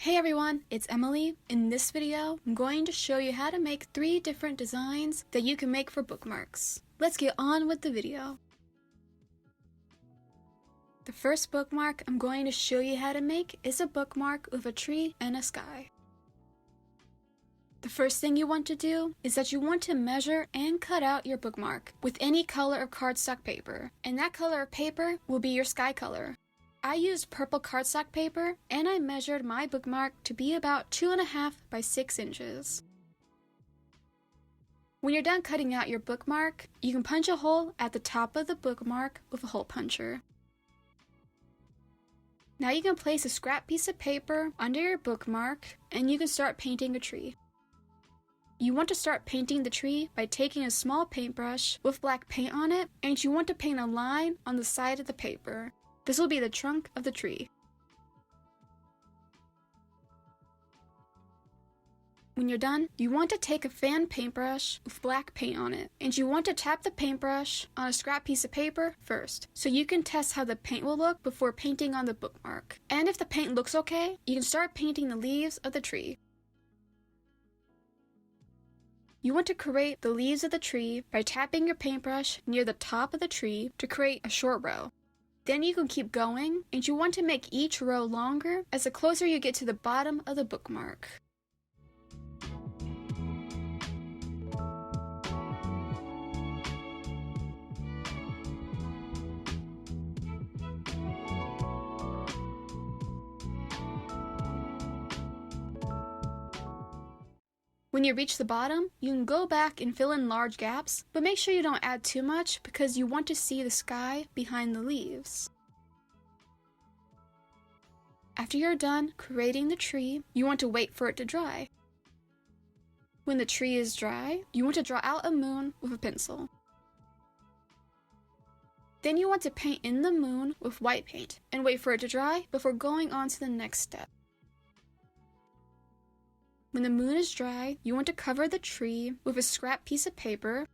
Hey everyone, it's Emily. In this video, I'm going to show you how to make 3 different designs that you can make for bookmarks. Let's get on with the video. The first bookmark I'm going to show you how to make is a bookmark with a tree and a sky. The first thing you want to do is that you want to measure and cut out your bookmark with any color of cardstock paper, and that color of paper will be your sky color. I used purple cardstock paper, and I measured my bookmark to be about 2.5 by 6 inches. When you're done cutting out your bookmark, you can punch a hole at the top of the bookmark with a hole puncher. Now you can place a scrap piece of paper under your bookmark, and you can start painting a tree. You want to start painting the tree by taking a small paintbrush with black paint on it, and you want to paint a line on the side of the paper. This will be the trunk of the tree. When you're done, you want to take a fan paintbrush with black paint on it, and you want to tap the paintbrush on a scrap piece of paper first, so you can test how the paint will look before painting on the bookmark. And if the paint looks okay, you can start painting the leaves of the tree. You want to create the leaves of the tree by tapping your paintbrush near the top of the tree to create a short row. Then you can keep going, and you want to make each row longer as the closer you get to the bottom of the bookmark. When you reach the bottom, you can go back and fill in large gaps, but make sure you don't add too much because you want to see the sky behind the leaves. After you're done creating the tree, you want to wait for it to dry. When the tree is dry, you want to draw out a moon with a pencil. Then you want to paint in the moon with white paint and wait for it to dry before going on to the next step. When the moon is dry, you want to cover the tree with a scrap piece of paper.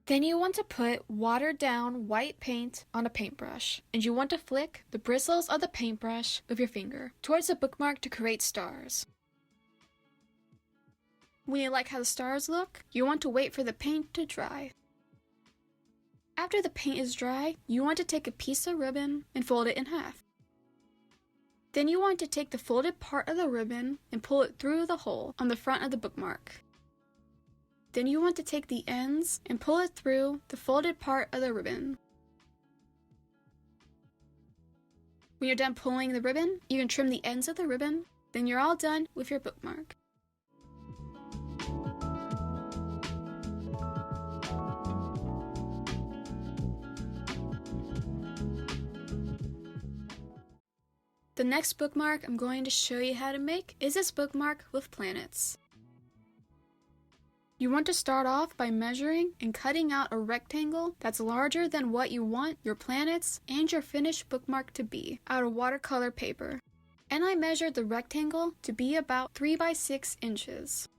Then you want to put watered down white paint on a paintbrush, and you want to flick the bristles of the paintbrush with your finger towards the bookmark to create stars. When you like how the stars look, you want to wait for the paint to dry. After the paint is dry, you want to take a piece of ribbon and fold it in half. Then you want to take the folded part of the ribbon and pull it through the hole on the front of the bookmark. Then you want to take the ends and pull it through the folded part of the ribbon. When you're done pulling the ribbon, you can trim the ends of the ribbon. Then you're all done with your bookmark. The next bookmark I'm going to show you how to make is this bookmark with planets. You want to start off by measuring and cutting out a rectangle that's larger than what you want your planets and your finished bookmark to be out of watercolor paper. And I measured the rectangle to be about 3 by 6 inches.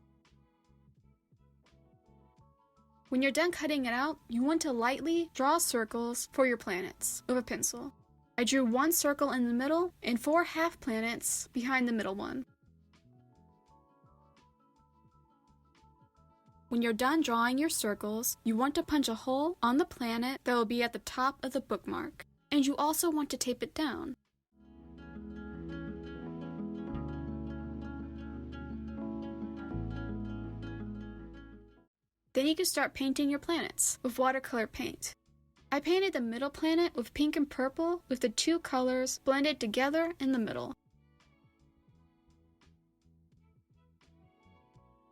When you're done cutting it out, you want to lightly draw circles for your planets with a pencil. I drew 1 circle in the middle and 4 half planets behind the middle one. When you're done drawing your circles, you want to punch a hole on the planet that will be at the top of the bookmark, and you also want to tape it down. Then you can start painting your planets with watercolor paint. I painted the middle planet with pink and purple with the 2 colors blended together in the middle.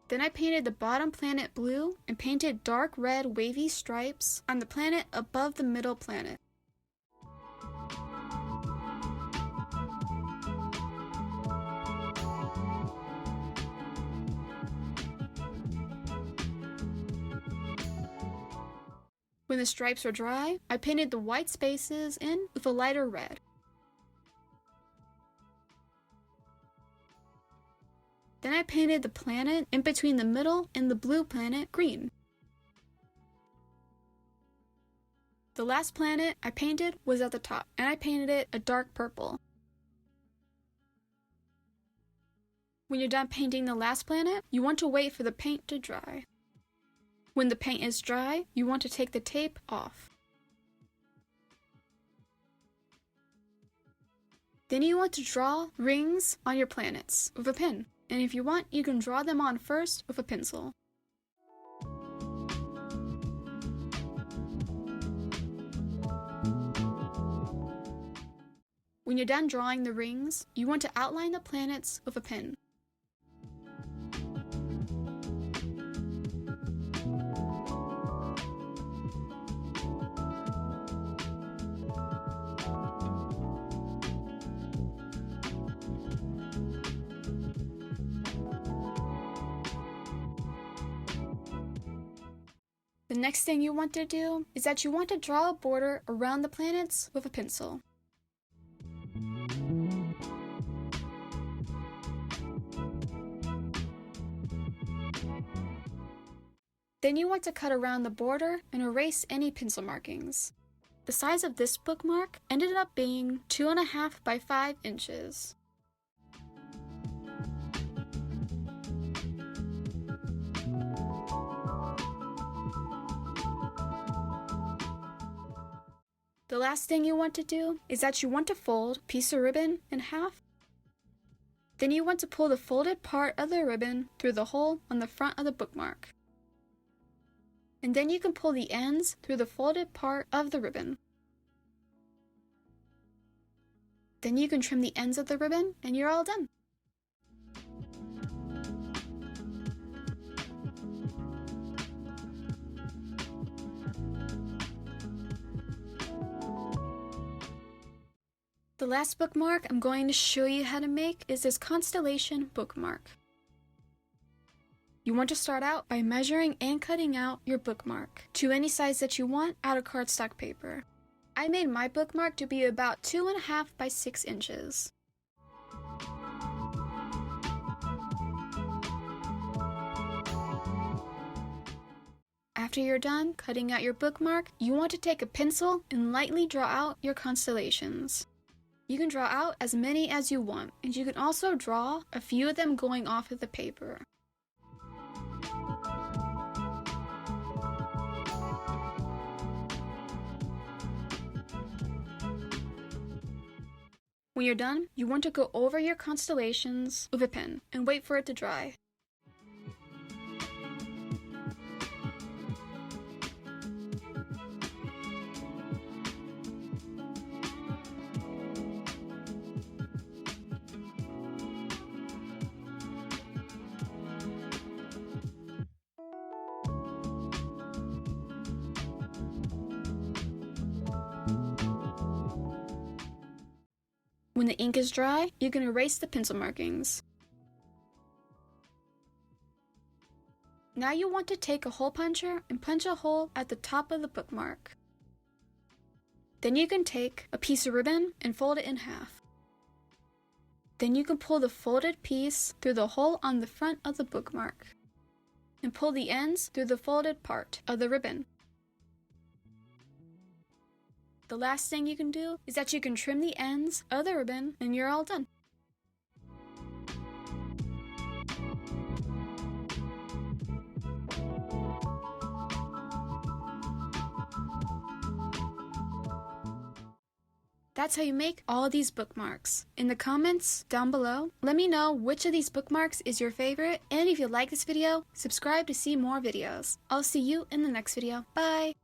Then I painted the bottom planet blue and painted dark red wavy stripes on the planet above the middle planet. When the stripes were dry, I painted the white spaces in with a lighter red. Then I painted the planet in between the middle and the blue planet green. The last planet I painted was at the top, and I painted it a dark purple. When you're done painting the last planet, you want to wait for the paint to dry. When the paint is dry, you want to take the tape off. Then you want to draw rings on your planets with a pen, and if you want, you can draw them on first with a pencil. When you're done drawing the rings, you want to outline the planets with a pen. The next thing you want to do is that you want to draw a border around the planets with a pencil. Then you want to cut around the border and erase any pencil markings. The size of this bookmark ended up being 2.5 by 5 inches. The last thing you want to do is that you want to fold a piece of ribbon in half. Then you want to pull the folded part of the ribbon through the hole on the front of the bookmark. And then you can pull the ends through the folded part of the ribbon. Then you can trim the ends of the ribbon and you're all done. The last bookmark I'm going to show you how to make is this Constellation Bookmark. You want to start out by measuring and cutting out your bookmark to any size that you want out of cardstock paper. I made my bookmark to be about 2.5 by 6 inches. After you're done cutting out your bookmark, you want to take a pencil and lightly draw out your constellations. You can draw out as many as you want, and you can also draw a few of them going off of the paper. When you're done, you want to go over your constellations with a pen and wait for it to dry. When the ink is dry, you can erase the pencil markings. Now you want to take a hole puncher and punch a hole at the top of the bookmark. Then you can take a piece of ribbon and fold it in half. Then you can pull the folded piece through the hole on the front of the bookmark and pull the ends through the folded part of the ribbon. The last thing you can do is that you can trim the ends of the ribbon and you're all done. That's how you make all of these bookmarks. In the comments down below, let me know which of these bookmarks is your favorite, and if you like this video, subscribe to see more videos. I'll see you in the next video. Bye!